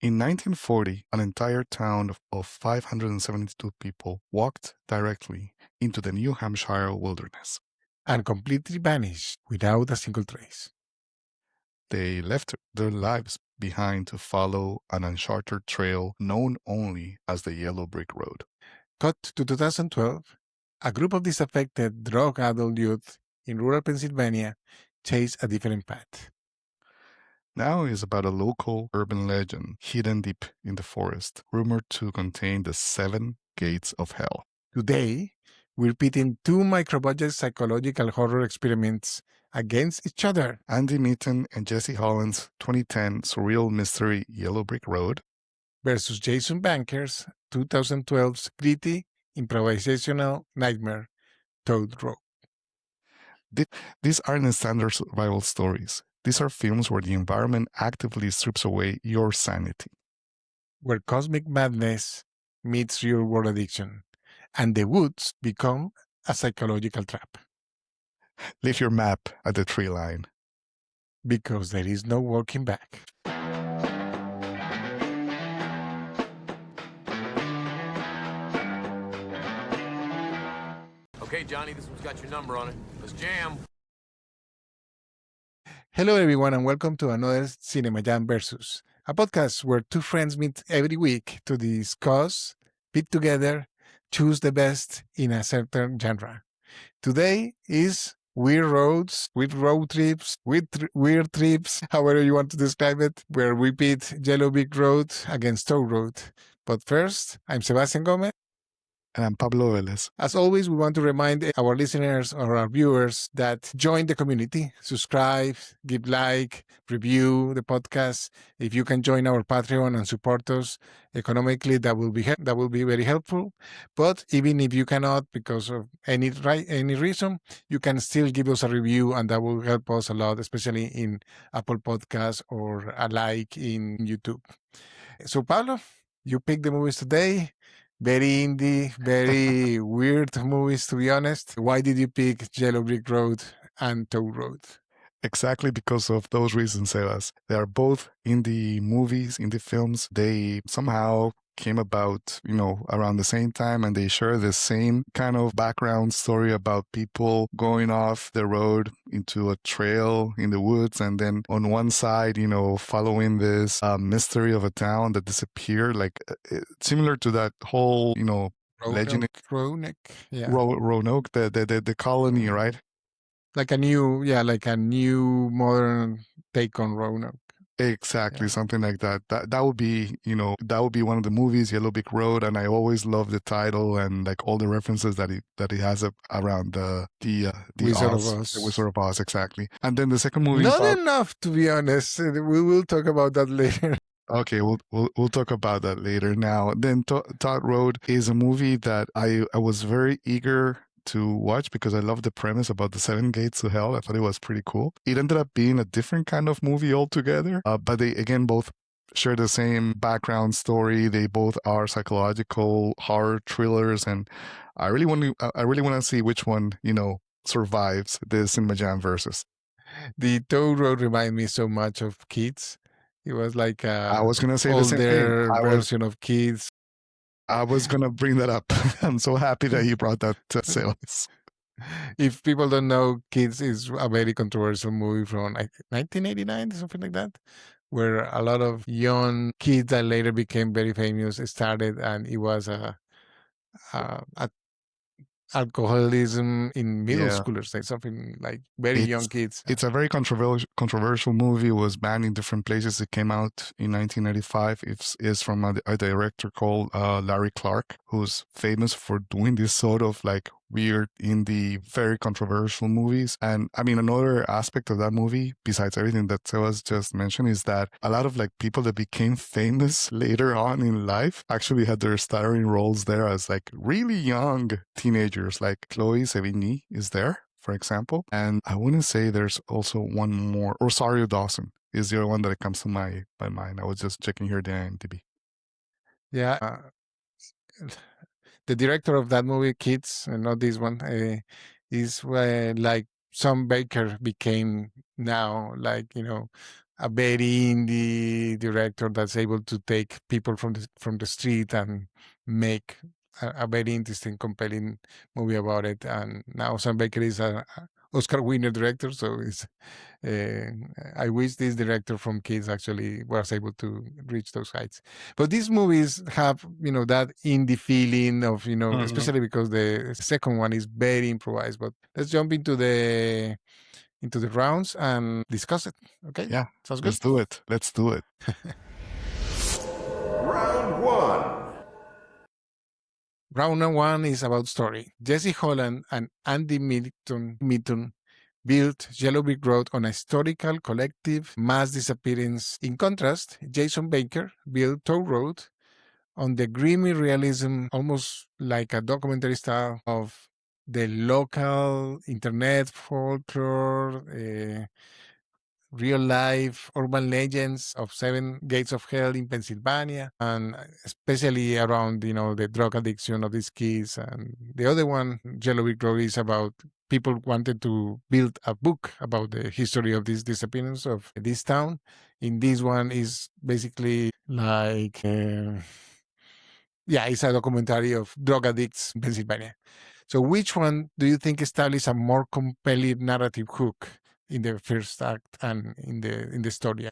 In 1940, an entire town of 572 people walked directly into the New Hampshire wilderness. And completely vanished without a single trace. They left their lives behind to follow an uncharted trail known only as the YellowBrickRoad. Cut to 2012, a group of disaffected drug-addled youth in rural Pennsylvania chased a different path. Now is about a local urban legend hidden deep in the forest, rumored to contain the 7 gates of hell. Today, we're pitting two micro-budget psychological horror experiments against each other. Mitton and Jesse Holland's 2010 surreal mystery YellowBrickRoad Versus Jason Banker's 2012's gritty improvisational nightmare, Toad Road. These aren't standard survival stories. These are films where the environment actively strips away your sanity. Where cosmic madness meets real-world addiction, and the woods become a psychological trap. Leave your map at the tree line. Because there is no walking back. Okay, Johnny, this one's got your number on it. Let's jam. Hello, everyone, and welcome to another CinemaJam Versus, a podcast where two friends meet every week to discuss, pit together, choose the best in a certain genre. Today is weird roads, with road trips, with weird trips, however you want to describe it, where we pit YellowBrickRoad against Toad Road. But first, I'm Sebastián Gómez. And I'm Pablo Vélez. As always, we want to remind our listeners or our viewers that join the community, subscribe, give like, review the podcast. If you can join our Patreon and support us economically, that will be very helpful. But even if you cannot, because of any reason, you can still give us a review, and that will help us a lot, especially in Apple Podcasts or a like in YouTube. So, Pablo, you picked the movies today. Very indie, very weird movies, to be honest. Why did you pick YellowBrickRoad and Toad Road? Exactly because of those reasons, Sebas. They are both indie movies, indie films. They somehow came about, around the same time, and they share the same kind of background story about people going off the road into a trail in the woods, and then on one side, following this mystery of a town that disappeared, like similar to that whole, legend. Roanoke, yeah. Roanoke, the colony, right? Like a new modern take on Roanoke. Exactly, yeah. Something like that. That would be, that would be one of the movies, YellowBrickRoad, and I always love the title and like all the references that it has around the Wizard of Oz. The Wizard of Oz, exactly. And then the second movie, not enough, to be honest. We will talk about that later. Okay, we'll talk about that later. Now, then Toad Road is a movie that I was very eager to watch because I love the premise about the 7 gates to hell. I thought it was pretty cool. It ended up being a different kind of movie altogether, but they again both share the same background story. They both are psychological horror thrillers, and I really want to see which one survives the CinemaJam Versus. The Toad Road reminded me so much of Kids. It was like I was gonna say older the same thing. version of Kids. I was going to bring that up. I'm so happy that you brought that to sales. If people don't know, Kids is a very controversial movie from 1989, something like that, where a lot of young kids that later became very famous started, and it was a alcoholism in middle schoolers, like something like very young kids. It's a very controversial movie. It was banned in different places. It came out in 1995. It's from a director called Larry Clark, who's famous for doing this sort of like weird indie, very controversial movies. And I mean, another aspect of that movie, besides everything that Sebas just mentioned, is that a lot of like people that became famous later on in life actually had their starring roles there as like really young teenagers, like Chloe Sevigny is there, for example. And I wouldn't say there's also one more, Rosario Dawson is the other one that comes to my mind. I was just checking here the IMDb. Yeah. The director of that movie, Kids, and not this one, is like Sam Baker became now, like, a very indie director that's able to take people from the street and make a very interesting, compelling movie about it. And now Sam Baker is a Oscar winner director, so it's. I wish this director from Kids actually was able to reach those heights. But these movies have, that indie feeling of, especially because the second one is very improvised. But let's jump into the rounds and discuss it. Okay? Yeah, Sounds good. Let's do it. Round one. Round one is about story. Jesse Holland and Andy Mitton built YellowBrickRoad on a historical collective mass disappearance. In contrast, Jason Baker built Toll Road on the grimy realism, almost like a documentary style of the local internet folklore, real life urban legends of Seven Gates of Hell in Pennsylvania, and especially around, the drug addiction of these kids. And the other one, YellowBrickRoad, is about people wanted to build a book about the history of this disappearance of this town. In this one is basically like, it's a documentary of drug addicts in Pennsylvania. So which one do you think establishes a more compelling narrative hook in the first act and in the story?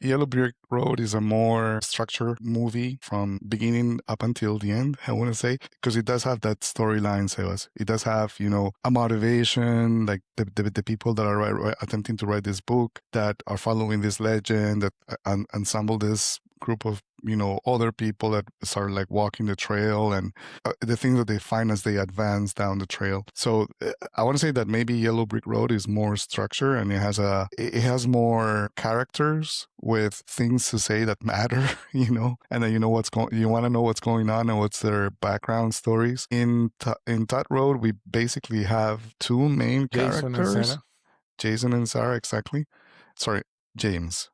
YellowBrickRoad is a more structured movie from beginning up until the end, I want to say, because it does have that storyline, Sebas. It does have, a motivation, like the people that are attempting to write this book, that are following this legend, that ensemble this group of, other people that start like walking the trail, and the things that they find as they advance down the trail. So I want to say that maybe YellowBrickRoad is more structure, and it has more characters with things to say that matter, and then you want to know what's going on and what's their background stories. In Todd Road, we basically have two main characters. Jason and Sarah, exactly. Sorry, James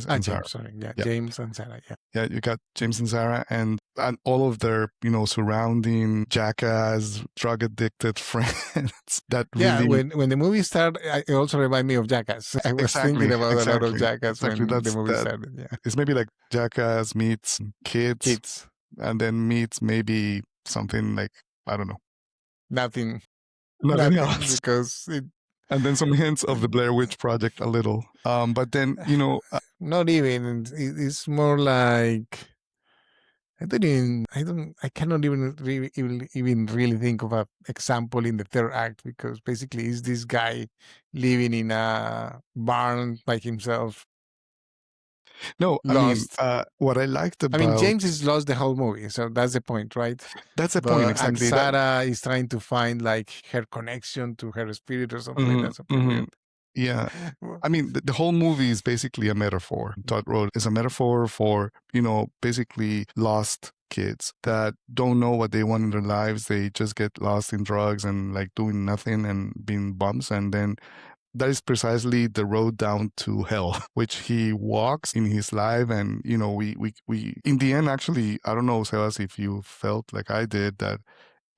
and Sarah. Sorry. Yeah, James and Sarah. Yeah. Yeah, you got James and Sarah and all of their, surrounding jackass, drug addicted friends that really. When the movie started, it also reminded me of Jackass. I was thinking about a lot of Jackass when the movie started. Yeah. It's maybe like Jackass meets kids. And then meets maybe something like, I don't know. Nothing else. Because and then some hints of the Blair Witch Project a little. But then, not even. It's more like I cannot even really think of an example in the third act, because basically it's this guy living in a barn by himself. No, lost. What I liked about... James is lost the whole movie, so that's the point, right? That's the point, exactly. And Sarah is trying to find like her connection to her spirit or something like that. Something weird. Yeah. The whole movie is basically a metaphor. Todd Road is a metaphor for, basically lost kids that don't know what they want in their lives. They just get lost in drugs and like doing nothing and being bums. And then that is precisely the road down to hell, which he walks in his life. And, we in the end, actually, I don't know, Sebas, if you felt like I did, that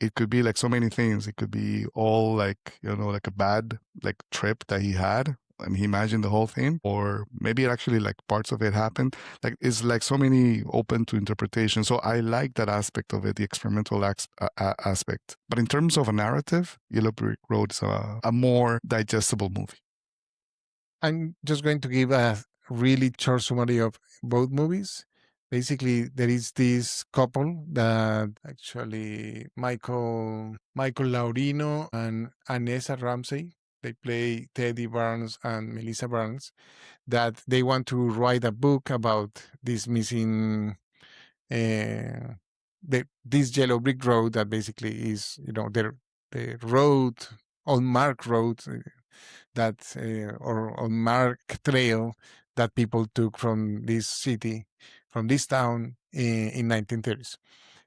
it could be like so many things. It could be all like, like a bad like trip that he had and he imagined the whole thing, or maybe it actually like parts of it happened. Like it's like so many open to interpretation. So I like that aspect of it, the experimental aspect. But in terms of a narrative, YellowBrickRoad is a more digestible movie. I'm just going to give a really short summary of both movies. Basically, there is this couple that actually Michael Laurino and Anessa Ramsey, they play Teddy Barnes and Melissa Barnes, that they want to write a book about this missing, this YellowBrickRoad that basically is, the road, unmarked road that, or unmarked trail that people took from this city, from this town in 1930s.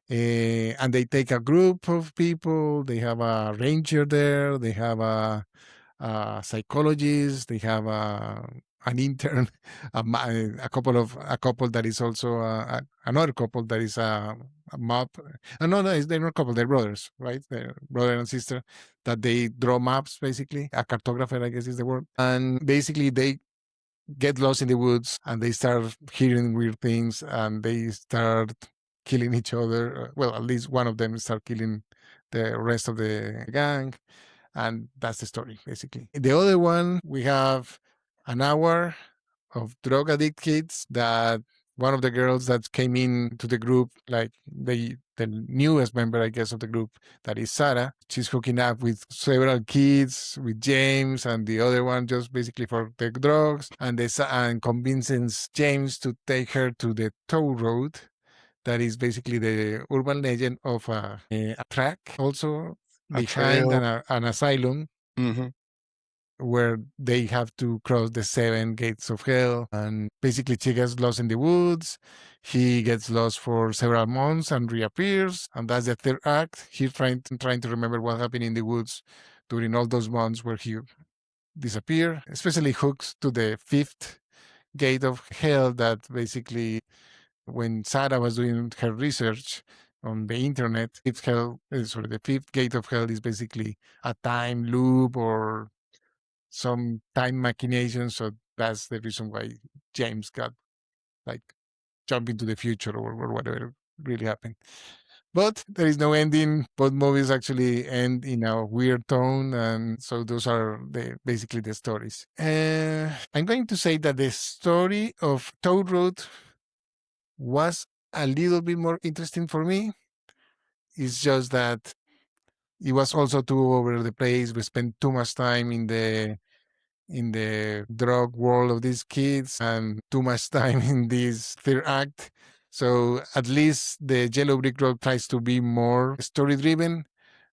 And they take a group of people. They have a ranger there. They have a psychologist. They have an intern, a couple that is also another couple that is a map. No, they're not a couple. They're brothers, right? They're brother and sister that they draw maps. Basically, a cartographer, I guess is the word. And basically, they get lost in the woods and they start hearing weird things and they start killing each other. Well, at least one of them start killing the rest of the gang. And that's the story, basically. The other one, we have an hour of drug addict kids that one of the girls that came in to the group, like the newest member, I guess, of the group, that is Sarah. She's hooking up with several kids, with James, and the other one just basically for the drugs, and convinces James to take her to the toll road. That is basically the urban legend of a track, also behind an asylum. Mm-hmm. Where they have to cross the 7 gates of hell. And basically she gets lost in the woods. He gets lost for several months and reappears. And that's the third act. He's trying to remember what happened in the woods during all those months where he disappeared, especially hooks to the 5th gate of hell that basically when Sarah was doing her research on the internet, the 5th gate of hell is basically a time loop or some time machination. So that's the reason why James got like jump into the future or whatever really happened. But there is no ending. Both movies actually end in a weird tone. And so those are basically the stories. I'm going to say that the story of Toad Road was a little bit more interesting for me. It's just that it was also too over the place. We spent too much time in the drug world of these kids and too much time in this third act. So at least the Yellow Brick Road tries to be more story driven,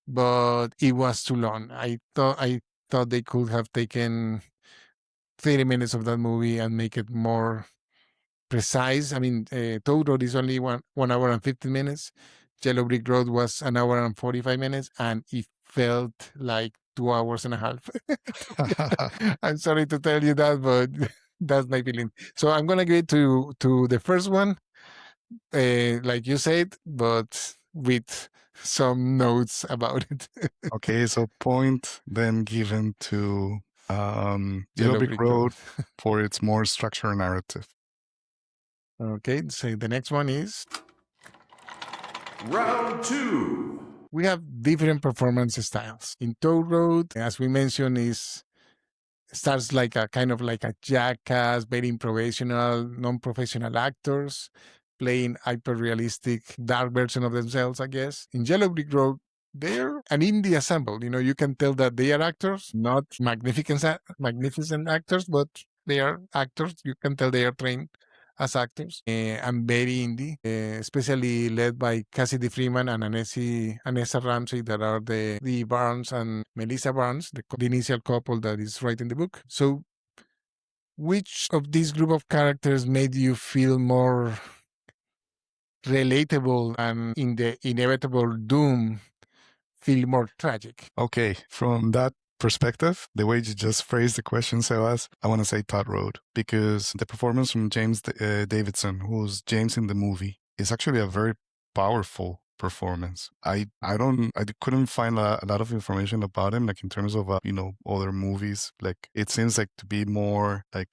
but it was too long. I thought they could have taken 30 minutes of that movie and make it more precise. I mean, Toad Road is only 1 hour and 15 minutes. Yellow Brick Road was 1 hour and 45 minutes, and it felt like 2 hours and a half. I'm sorry to tell you that, but that's my feeling. So I'm gonna give it to the first one, like you said, but with some notes about it. Okay, so point then given to Yellow Brick Road for its more structured narrative. Okay, so the next one is Round 2. We have different performance styles. In Toad Road, as we mentioned, starts like a kind of like a jackass, very improvisational, non-professional actors playing hyper-realistic, dark version of themselves, I guess. In Yellow Brick Road, they're an indie ensemble. You know, you can tell that they are actors, not magnificent actors, but they are actors. You can tell they are trained as actors, and very indie, especially led by Cassidy Freeman and Anessa Ramsey, that are the Barnes and Melissa Barnes, the initial couple that is writing the book. So which of these group of characters made you feel more relatable and in the inevitable doom feel more tragic? Okay, from that perspective, the way you just phrased the question, Sebas, I want to say Todd Road, because the performance from James Davidson, who's James in the movie, is actually a very powerful performance. I couldn't find a lot of information about him, like in terms of other movies. Like it seems like to be more like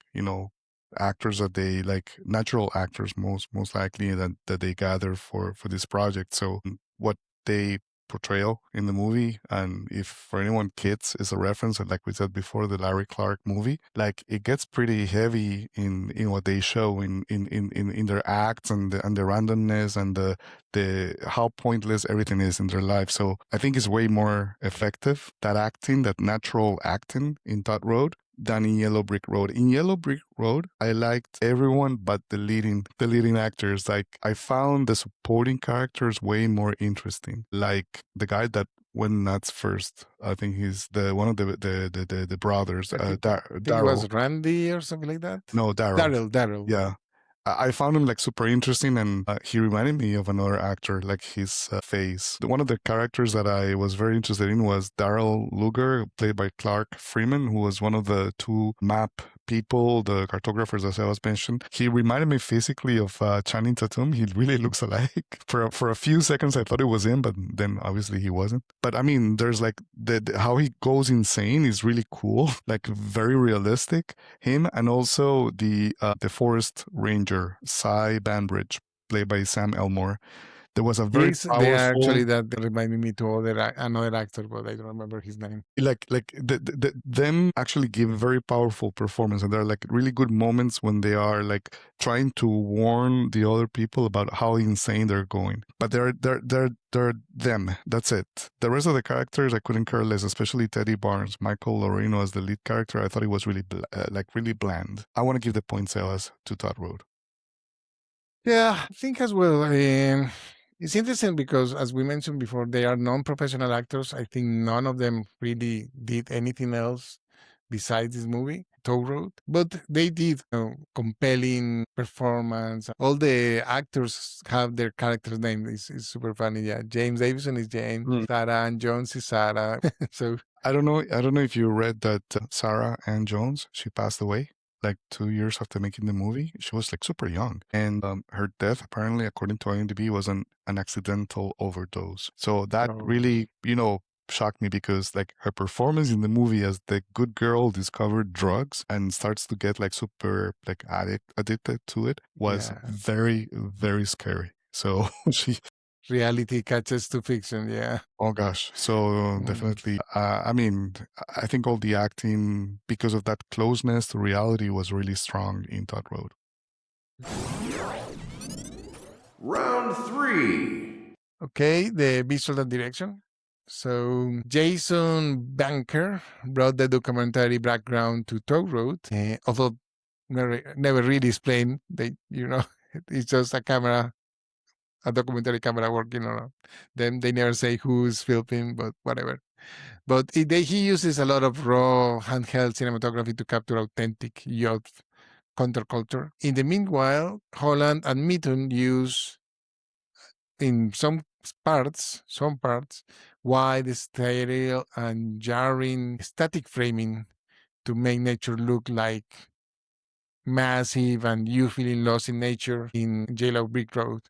actors that they like, natural actors most likely that they gather for this project. So what they portrayal in the movie, and if for anyone kids is a reference, like we said before, the Larry Clark movie, like it gets pretty heavy in what they show in their acts and the randomness and the how pointless everything is in their life. So I think it's way more effective, that natural acting in Todd Road, than in Yellow Brick Road. In Yellow Brick Road, I liked everyone but the leading actors. Like I found the supporting characters way more interesting. Like the guy that went nuts first. I think he's one of the brothers. Daryl. Was Randy or something like that? No, Daryl. Daryl. Yeah. I found him like super interesting, and he reminded me of another actor, like his face. One of the characters that I was very interested in was Daryl Luger, played by Clark Freeman, who was one of the 2 map people, the cartographers, as I was mentioned, he reminded me physically of Channing Tatum. He really looks alike. For a few seconds, I thought it was him, but then obviously he wasn't. But I mean, there's like how he goes insane is really cool, like very realistic. Him and also the forest ranger, Cy Banbridge, played by Sam Elmore. There was a very Yes, powerful. they are actually that reminded me to another actor, but I don't remember his name. Like them actually give a very powerful performance, and there are like really good moments when they are like trying to warn the other people about how insane they're going. But they're them. That's it. The rest of the characters I couldn't care less, especially Teddy Barnes, Michael Loreno as the lead character. I thought he was really really bland. I want to give the point Sebas to Todd Road. Yeah, I think as well. It's interesting because, as we mentioned before, they are non-professional actors. I think none of them really did anything else besides this movie, Toll Road. But they did compelling performance. All the actors have their character's name. It's super funny. Yeah, James Davison is James. Sarah Ann Jones is Sarah. So I don't know if you read that Sarah Ann Jones, she passed away like 2 years after making the movie. She was like super young, and her death apparently, according to IMDb, was an accidental overdose. So that really, shocked me, because like her performance in the movie as the good girl discovered drugs and starts to get like super like addicted to it was very, very scary. So reality catches to fiction. Yeah. Oh gosh. So definitely, I mean, I think all the acting, because of that closeness to reality, was really strong in Todd Road. Round 3. Okay, the visual and direction. So Jason Banker brought the documentary background to Toll Road, although never really explained. It's just a documentary camera working on them. They never say who's filming, but whatever. But he uses a lot of raw handheld cinematography to capture authentic youth counterculture. In the meanwhile, Holland and Mitton use, in some parts, wide, sterile, and jarring static framing to make nature look like massive and you feeling lost in nature in YellowBrickRoad.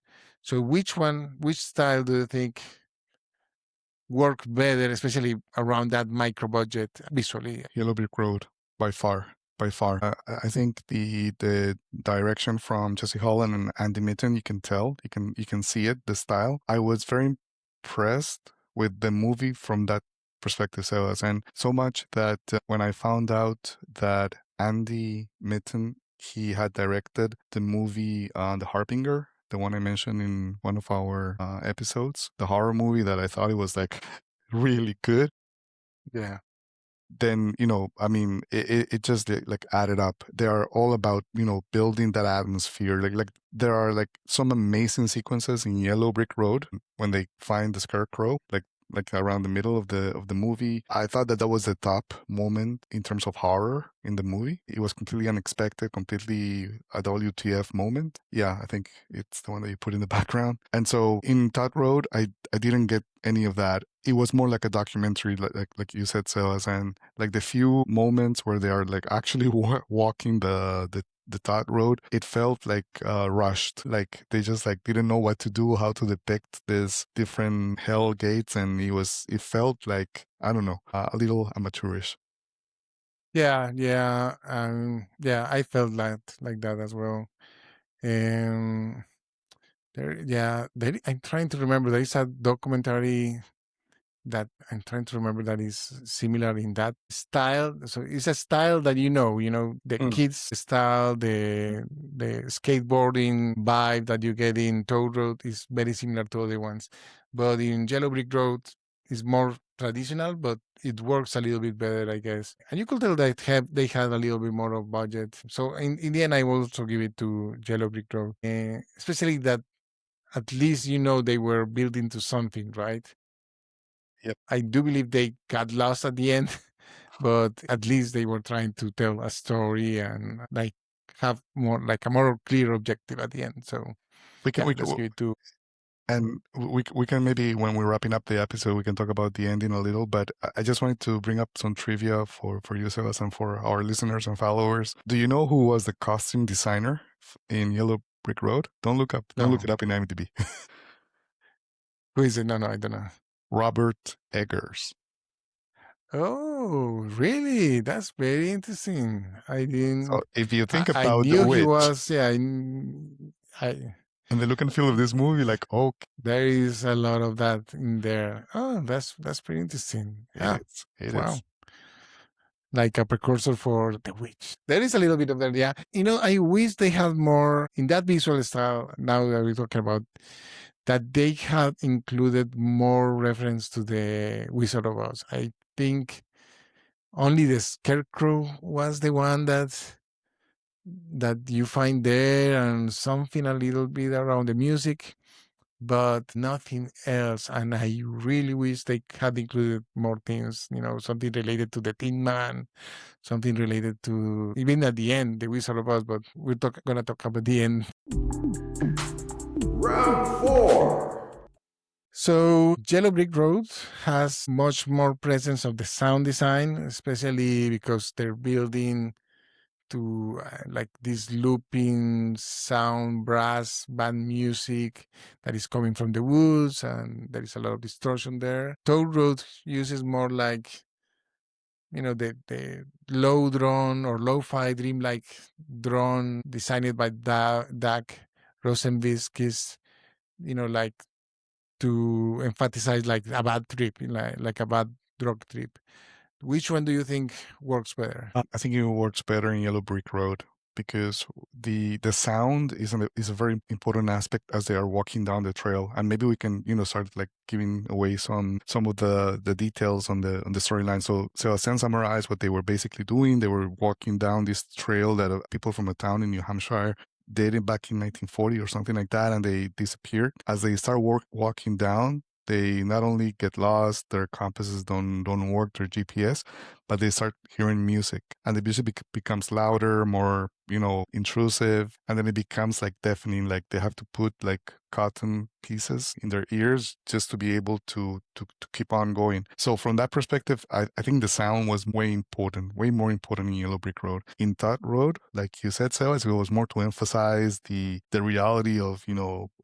So which style do you think worked better, especially around that micro budget visually? YellowBrickRoad, by far. I think the direction from Jesse Holland and Andy Mitton, you can tell, you can see it, the style. I was very impressed with the movie from that perspective, Sebas, and so much that when I found out that Andy Mitton, he had directed the movie The Harbinger, the one I mentioned in one of our episodes, the horror movie that I thought it was like really good. Yeah. Then, I mean, it just like added up. They are all about, building that atmosphere. Like there are like some amazing sequences in YellowBrickRoad when they find the scarecrow, like around the middle of the movie. I thought that was the top moment in terms of horror in the movie. It was completely unexpected, completely a WTF moment. Yeah, I think it's the one that you put in the background. And so in Todd Road, I didn't get any of that. It was more like a documentary, like you said, Sebas, and like the few moments where they are like actually walking the Todd Road, it felt like rushed. Like they just like didn't know what to do, how to depict these different hell gates, and it felt like, I don't know, a little amateurish. Yeah, I felt like that as well. I'm trying to remember. There is a documentary that I'm trying to remember that is similar in that style. So it's a style that the kids style, the skateboarding vibe that you get in Toll Road is very similar to other ones. But in YellowBrickRoad is more traditional, but it works a little bit better, I guess. And you could tell that they had a little bit more of budget. So in the end, I will also give it to YellowBrickRoad, especially that at least they were building to something, right? Yep. I do believe they got lost at the end, but at least they were trying to tell a story and like have more like a more clear objective at the end. So let's give it to And we can maybe, when we're wrapping up the episode, we can talk about the ending a little, but I just wanted to bring up some trivia for you, Sebas, and for our listeners and followers. Do you know who was the costume designer in Yellow Brick Road? Don't look it up in IMDb. Who is it? No, I don't know. Robert Eggers. Oh, really? That's very interesting. I didn't. So if you think I about knew the witch, he was. Yeah, and the look and feel of this movie, like, oh, there is a lot of that in there. Oh, that's pretty interesting. Yeah. it Wow. is. Like a precursor for The Witch. There is a little bit of that, yeah. I wish they had more in that visual style. Now that we're talking about that, they had included more reference to the Wizard of Oz. I think only the Scarecrow was the one that you find there, and something a little bit around the music, but nothing else. And I really wish they had included more things, something related to the Tin Man, something related to, even at the end, the Wizard of Oz, but we're going to talk about the end. Round 4. So Yellow Brick Road has much more presence of the sound design, especially because they're building to like this looping sound, brass band music that is coming from the woods, and there is a lot of distortion there. Toad Road uses more like, the low drone or lo-fi dreamlike drone designed by Doug Rosenviskis, like to emphasize like a bad trip, like a bad drug trip. Which one do you think works better? I think it works better in Yellow Brick Road because the sound is a very important aspect as they are walking down the trail, and maybe we can start like giving away some of the details on the storyline. So Sebastián summarized what they were basically doing. They were walking down this trail that people from a town in New Hampshire dated back in 1940 or something like that, and they disappeared. As they start walking down, they not only get lost, their compasses don't work, their GPS, but they start hearing music, and the music becomes louder, more intrusive, and then it becomes like deafening. Like they have to put like cotton pieces in their ears just to be able to keep on going. So from that perspective, I think the sound was way more important in Yellow Brick Road. In Thought Road, like you said, Sebas, it was more to emphasize the reality of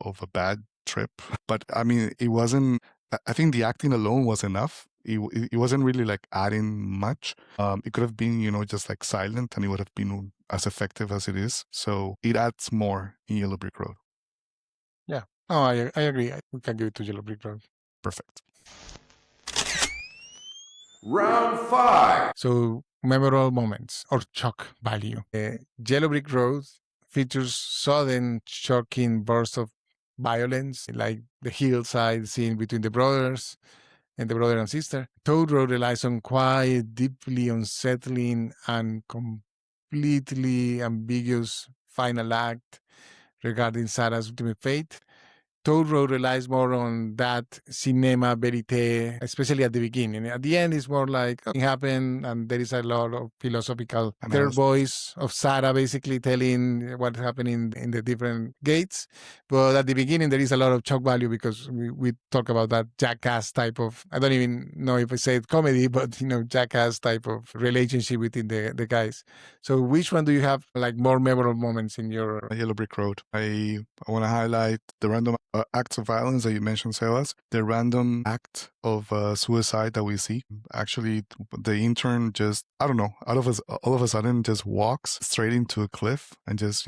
of a bad trip. But I mean, it wasn't, I think the acting alone was enough. It wasn't really like adding much. It could have been, just like silent, and it would have been as effective as it is. So it adds more in Yellow Brick Road. Yeah. Oh, I agree. We can give it to Yellow Brick Road. Perfect. Round 5. So memorable moments or shock value. Yellow Brick Road features sudden, shocking bursts of violence, like the hillside scene between the brothers and the brother and sister. Toad Road relies on quiet, deeply unsettling, and completely ambiguous final act regarding Sarah's ultimate fate. Toad Road relies more on that cinema verite, especially at the beginning. At the end, it's more like it happened, and there is a lot of philosophical third voice of Sarah basically telling what's happening in the different gates. But at the beginning, there is a lot of shock value because we talk about that jackass type of, I don't even know if I say it comedy, but jackass type of relationship within the guys. So which one do you have like more memorable moments in your Yellow Brick Road? I want to highlight the random acts of violence that you mentioned, Sebas. The random act of suicide that we see. Actually, the intern just, I don't know, all of a sudden just walks straight into a cliff and just,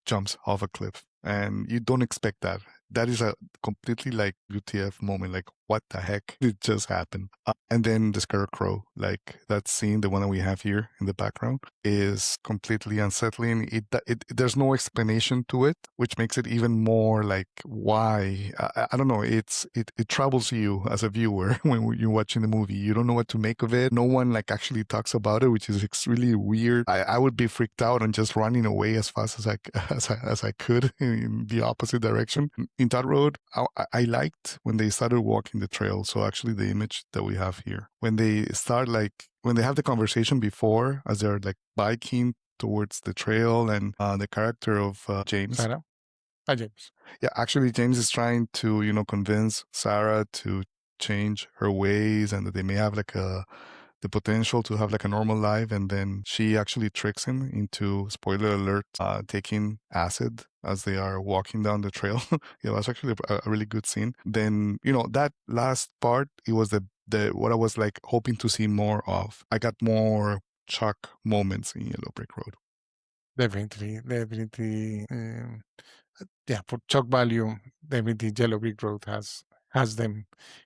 jumps off a cliff. And you don't expect that. That is a completely like UTF moment. Like, what the heck did just happen? And then the Scarecrow, like that scene, the one that we have here in the background, is completely unsettling. There's no explanation to it, which makes it even more like, why? I don't know. It troubles you as a viewer when you're watching the movie. You don't know what to make of it. No one like actually talks about it, which is really weird. I would be freaked out and just running away as fast as I could in the opposite direction. In that road, I liked when they started walking the trail. So actually the image that we have here, when they start when they have the conversation before, as they're like biking towards the trail, and the character of James, Sarah? James. Yeah, actually, James is trying to, convince Sarah to change her ways and that they may have the potential to have like a normal life. And then she actually tricks him into, spoiler alert, taking acid as they are walking down the trail. It was actually a really good scene. Then, that last part, it was the what I was like hoping to see more of. I got more Chuck moments in Yellow Brick Road. Definitely. Yeah, for shock value, definitely Yellow Brick Road has them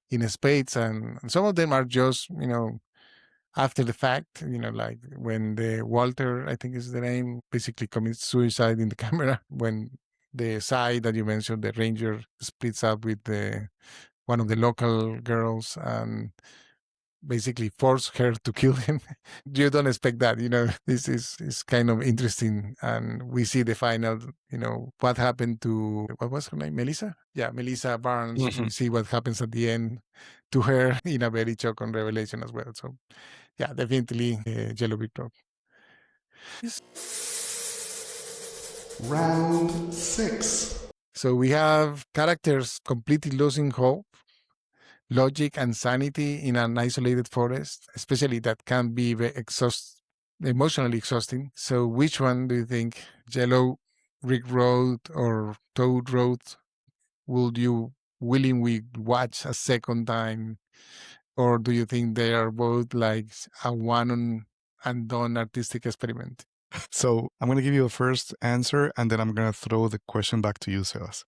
in spades, and some of them are just after the fact, like when the Walter, I think is the name, basically commits suicide in the camera when the side that you mentioned, the ranger, splits up with one of the local girls and basically force her to kill him. You don't expect that, this is kind of interesting. And we see the final, what happened to, what was her name? Melissa? Yeah, Melissa Barnes. We see what happens at the end to her in a very shocking revelation as well. So yeah, definitely Yellow Brick Road. Round 6. So we have characters completely losing hope, logic, and sanity in an isolated forest, especially that can be emotionally exhausting. So which one do you think, Yellow Brick Road or Toad Road, would you willingly watch a second time? Or do you think they are both like a one and done artistic experiment? So I'm going to give you a first answer, and then I'm going to throw the question back to you, Sebas.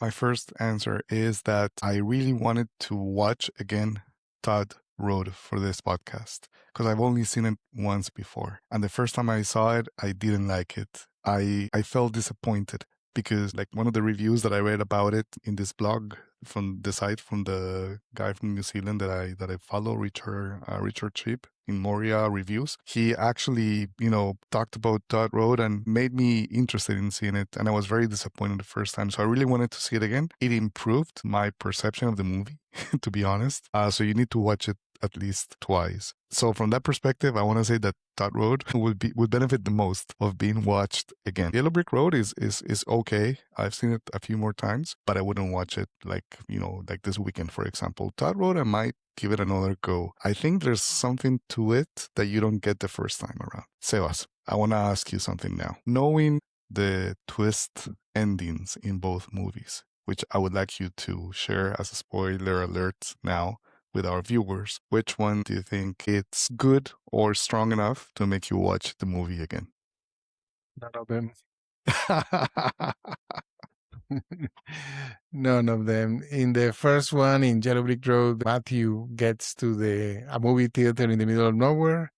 My first answer is that I really wanted to watch again Todd Road for this podcast because I've only seen it once before. And the first time I saw it, I didn't like it. I felt disappointed because like one of the reviews that I read about it in this blog from the site from the guy from New Zealand that I follow, Richard Cheap, in Moria Reviews, he actually, talked about Todd Road and made me interested in seeing it. And I was very disappointed the first time. So I really wanted to see it again. It improved my perception of the movie, to be honest. So you need to watch it at least twice. So from that perspective, I want to say that Todd Road would benefit the most of being watched again. Yellow Brick Road is okay. I've seen it a few more times, but I wouldn't watch it like this weekend, for example. Todd Road, I might give it another go. I think there's something to it that you don't get the first time around. Sebas, I want to ask you something now. Knowing the twist endings in both movies, which I would like you to share as a spoiler alert now with our viewers, which one do you think it's good or strong enough to make you watch the movie again? None of them. None of them. In the first one, in Yellow Brick Road, Matthew gets to a movie theater in the middle of nowhere,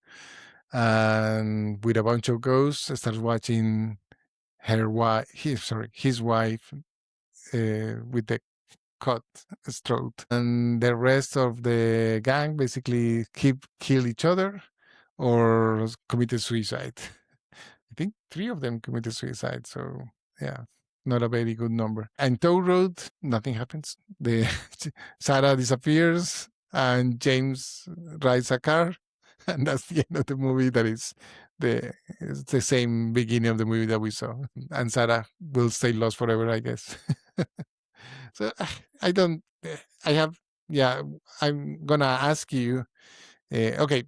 and with a bunch of ghosts, starts watching his wife with the cut throat, and the rest of the gang basically kill each other or committed suicide. I think 3 of them committed suicide. So yeah, not a very good number. And Tow Road, nothing happens. Sarah disappears and James rides a car, and that's the end of the movie. It's the same beginning of the movie that we saw. And Sarah will stay lost forever, I guess. So I'm gonna ask you, okay,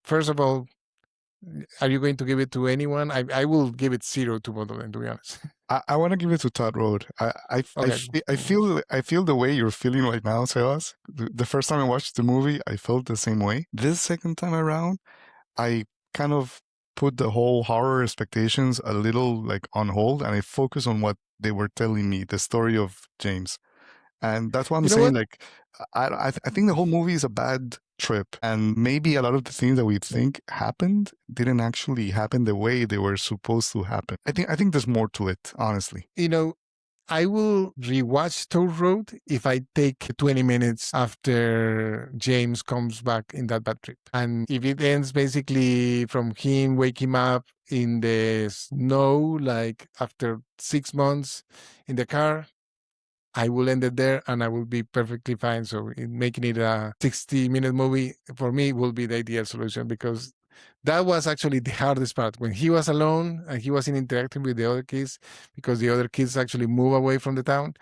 first of all, are you going to give it to anyone? I will give it 0 to both of them, to be honest. I want to give it to Todd Road. I feel the way you're feeling right now, Sebas. The first time I watched the movie, I felt the same way. This second time around, I kind of put the whole horror expectations a little like on hold, and I focus on what they were telling me, the story of James. And that's what I'm saying. Like, I think the whole movie is a bad trip, and maybe a lot of the things that we think happened didn't actually happen the way they were supposed to happen. I think there's more to it, honestly. I will rewatch Toll Road if I take 20 minutes after James comes back in that bad trip. And if it ends basically from him waking up in the snow, like after 6 months in the car, I will end it there and I will be perfectly fine. So making it a 60-minute movie for me will be the ideal solution, because That was actually the hardest part, when he was alone and he wasn't interacting with the other kids, because the other kids actually move away from the town.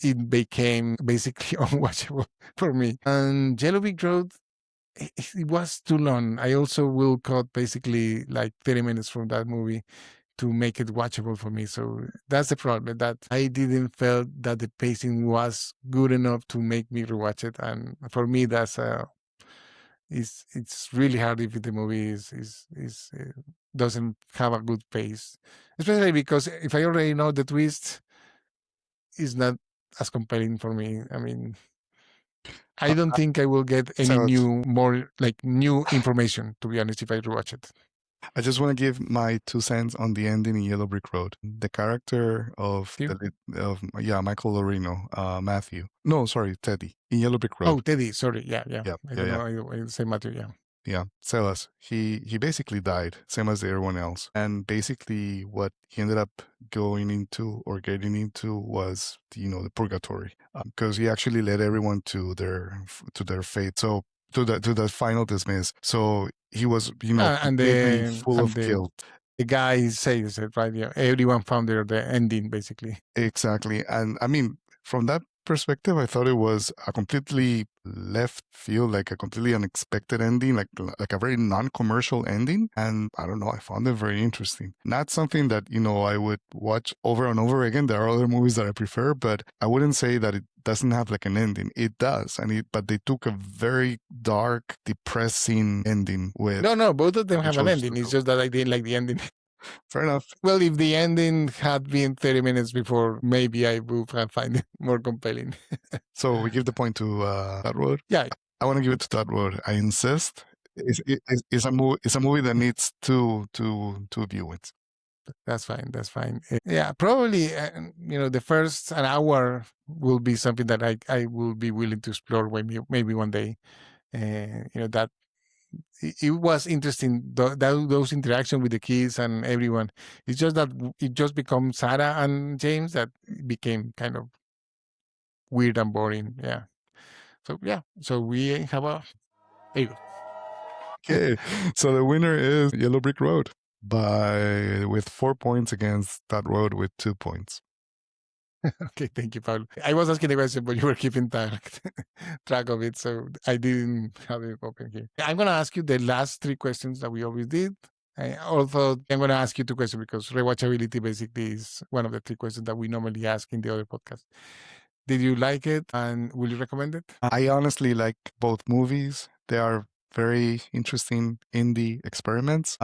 It became basically unwatchable for me. And Yellow Brick Road, it was too long. I also will cut basically like 30 minutes from that movie to make it watchable for me. So that's the problem, that I didn't feel that the pacing was good enough to make me rewatch it. And for me, that's it's really hard if the movie is doesn't have a good pace, especially because if I already know the twist, it's not as compelling for me. I mean, I don't think I will get any more new information, to be honest, if I rewatch it. I just want to give my 2 cents on the ending in Yellow Brick Road. The character of Michael Lorino, Matthew. No, sorry, Teddy in Yellow Brick Road. Oh, Teddy. Sorry, yeah. I don't know. I say Matthew. Yeah. Yeah, Sebas. He basically died, same as everyone else. And basically, what he ended up going into or getting into was the purgatory, because he actually led everyone to their fate. So to the final dismiss. So he was completely full of guilt. The guy says it, right? Yeah, everyone found the ending basically. Exactly, and I mean, from that perspective, I thought it was a completely left field, like a completely unexpected ending, like a very non-commercial ending. And I don't know, I found it very interesting. Not something that, I would watch over and over again. There are other movies that I prefer, but I wouldn't say that it doesn't have like an ending. It does. But they took a very dark, depressing ending with... No, both of them have an ending. It's just that I didn't like the ending. Fair enough. Well, if the ending had been 30 minutes before, maybe I would have found it more compelling. So we give the point to That Road? Yeah. I want to give it to That Road. I insist. It's a movie that needs two viewings. That's fine. Yeah, probably, the first an hour will be something that I will be willing to explore maybe one day. That it was interesting, those interactions with the kids and everyone. It's just that it just becomes Sarah and James that became kind of weird and boring. Yeah. So we have there you go. Okay, so the winner is Yellow Brick Road with 4 points against That Road with 2 points. Okay, thank you, Pablo. I was asking the question, but you were keeping track of it, so I didn't have it open here. I'm going to ask you the last 3 questions that we always did. Although I'm going to ask you 2 questions because rewatchability basically is one of the 3 questions that we normally ask in the other podcast. Did you like it, and will you recommend it? I honestly like both movies. They are very interesting indie experiments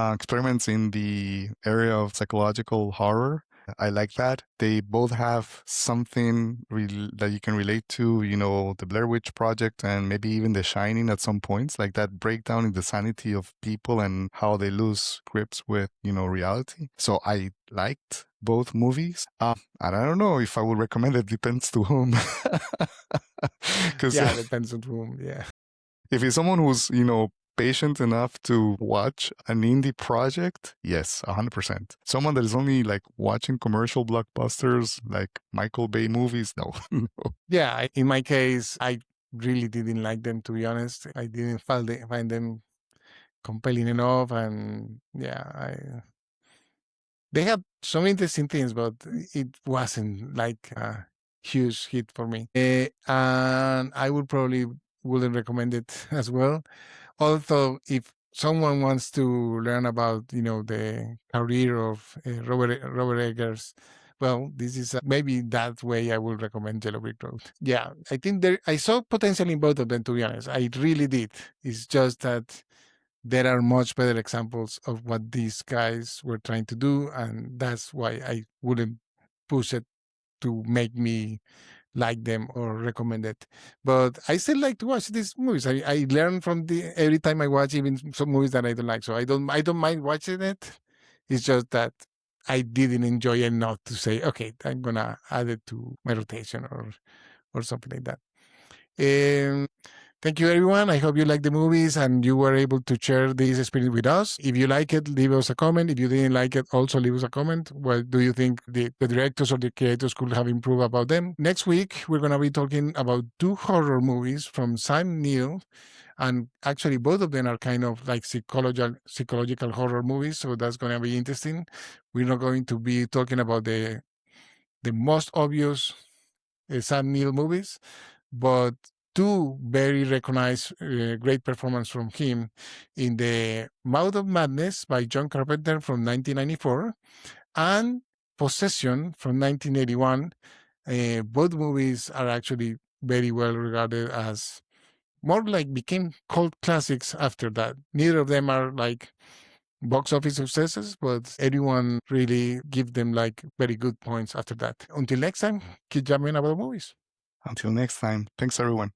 in the area of psychological horror. I like that. They both have something that you can relate to, the Blair Witch Project and maybe even The Shining at some points, like that breakdown in the sanity of people and how they lose grips with, reality. So I liked both movies. And I don't know if I would recommend it. Depends to whom. Yeah, depends on whom, yeah. If it's someone who's, patient enough to watch an indie project, yes, 100%. Someone that is only like watching commercial blockbusters like Michael Bay movies, no. Yeah, in my case, I really didn't like them, to be honest. I didn't find them compelling enough, and they had some interesting things, but it wasn't like a huge hit for me. And I wouldn't recommend it as well. Although, if someone wants to learn about, the career of Robert Eggers, well, this is maybe that way I will recommend Yellow Brick Road. Yeah, I think I saw potential in both of them, to be honest. I really did. It's just that there are much better examples of what these guys were trying to do, and that's why I wouldn't push it to make me like them or recommend it. But I still like to watch these movies. I learn from every time I watch even some movies that I don't like. So I don't mind watching it. It's just that I didn't enjoy enough to say, okay, I'm gonna add it to my rotation or something like that. Thank you, everyone. I hope you liked the movies and you were able to share this experience with us. If you like it, leave us a comment. If you didn't like it, also leave us a comment. What do you think the directors or the creators could have improved about them? Next week, we're going to be talking about 2 horror movies from Sam Neill And actually, both of them are kind of like psychological horror movies. So that's going to be interesting. We're not going to be talking about the most obvious Sam Neill movies, but two very recognized great performance from him in The Mouth of Madness by John Carpenter from 1994 and Possession from 1981. Both movies are actually very well regarded as more like became cult classics after that. Neither of them are like box office successes, but everyone really give them like very good points after that. Until next time, keep jamming about movies. Until next time, thanks everyone.